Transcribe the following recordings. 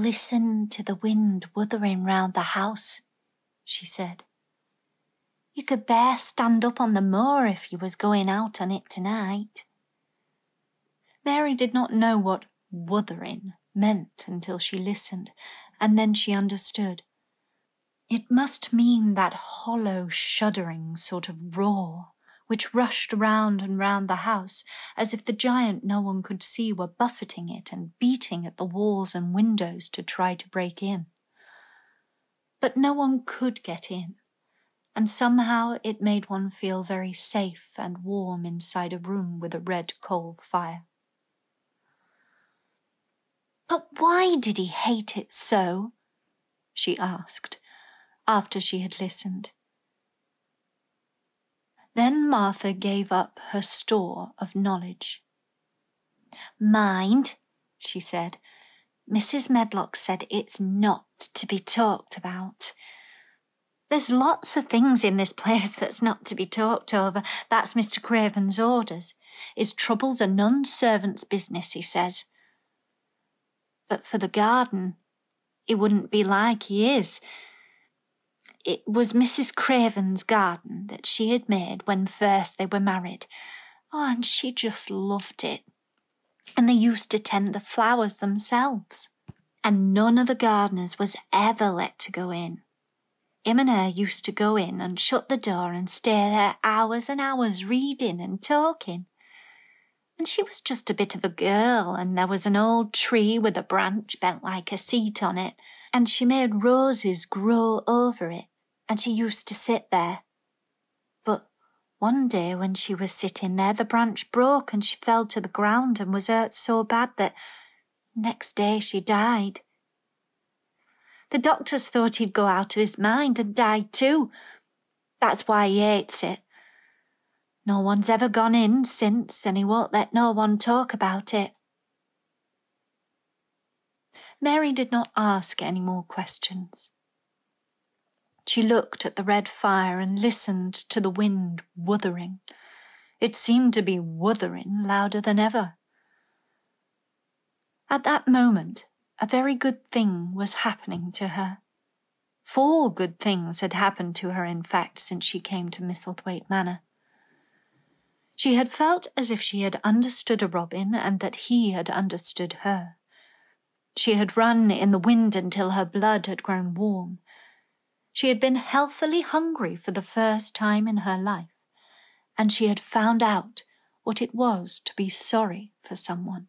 "Listen to the wind wuthering round the house," she said. "You could bear stand up on the moor if you was going out on it tonight." Mary did not know what wuthering meant until she listened, and then she understood. It must mean that hollow, shuddering sort of roar which rushed round and round the house as if the giant no one could see were buffeting it and beating at the walls and windows to try to break in. But no one could get in, and somehow it made one feel very safe and warm inside a room with a red coal fire. "But why did he hate it so?" she asked, after she had listened. Then Martha gave up her store of knowledge. "Mind," she said, "Mrs. Medlock said it's not to be talked about. There's lots of things in this place that's not to be talked over. That's Mr. Craven's orders. His troubles are none servant's business, he says. But for the garden, it wouldn't be like he is. It was Mrs. Craven's garden that she had made when first they were married. Oh, and she just loved it. And they used to tend the flowers themselves. And none of the gardeners was ever let to go in. Him and her used to go in and shut the door and stay there hours and hours reading and talking. And she was just a bit of a girl, and there was an old tree with a branch bent like a seat on it, and she made roses grow over it, and she used to sit there. But one day when she was sitting there, the branch broke and she fell to the ground and was hurt so bad that next day she died. The doctors thought he'd go out of his mind and died too. That's why he hates it. No one's ever gone in since, and he won't let no one talk about it." Mary did not ask any more questions. She looked at the red fire and listened to the wind wuthering. It seemed to be wuthering louder than ever. At that moment, a very good thing was happening to her. 4 good things had happened to her, in fact, since she came to Misselthwaite Manor. She had felt as if she had understood a robin and that he had understood her. She had run in the wind until her blood had grown warm. She had been healthily hungry for the first time in her life, and she had found out what it was to be sorry for someone.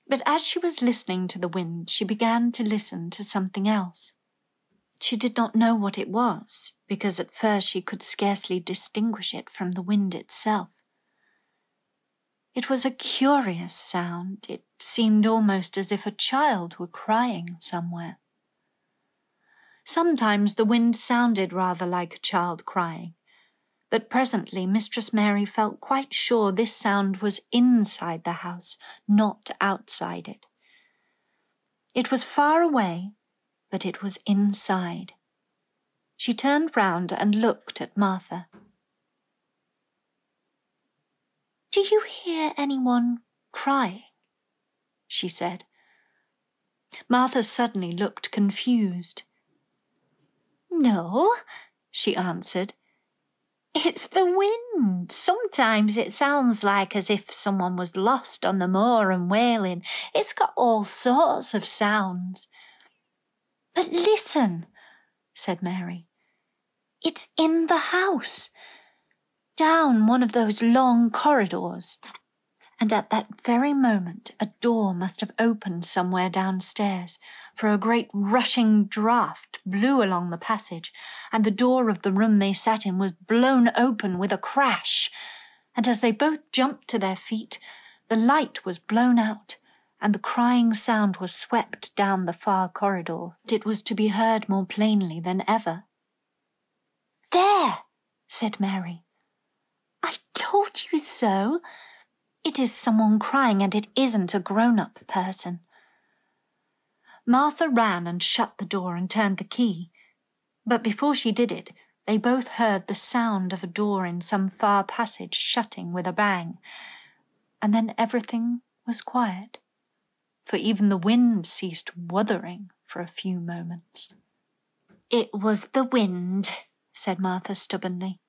But as she was listening to the wind, she began to listen to something else. She did not know what it was, because at first she could scarcely distinguish it from the wind itself. It was a curious sound. It seemed almost as if a child were crying somewhere. Sometimes the wind sounded rather like a child crying, but presently Mistress Mary felt quite sure this sound was inside the house, not outside it. It was far away, but it was inside. She turned round and looked at Martha. "Do you hear anyone crying?" she said. Martha suddenly looked confused. "No," she answered. "It's the wind. Sometimes it sounds like as if someone was lost on the moor and wailing. It's got all sorts of sounds." "But listen," said Mary. "It's in the house, down one of those long corridors." And at that very moment a door must have opened somewhere downstairs, for a great rushing draught blew along the passage, and the door of the room they sat in was blown open with a crash, and as they both jumped to their feet, the light was blown out, and the crying sound was swept down the far corridor. It was to be heard more plainly than ever. "There," said Mary. "I told you so. It is someone crying, and it isn't a grown-up person." Martha ran and shut the door and turned the key, but before she did it, they both heard the sound of a door in some far passage shutting with a bang, and then everything was quiet. for even the wind ceased wuthering for a few moments. "It was the wind," said Martha stubbornly.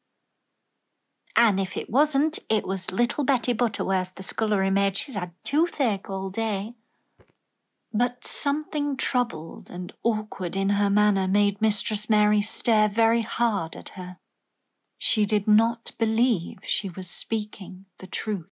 "And if it wasn't, it was little Betty Butterworth, the scullery maid. She's had toothache all day." But something troubled and awkward in her manner made Mistress Mary stare very hard at her. She did not believe she was speaking the truth.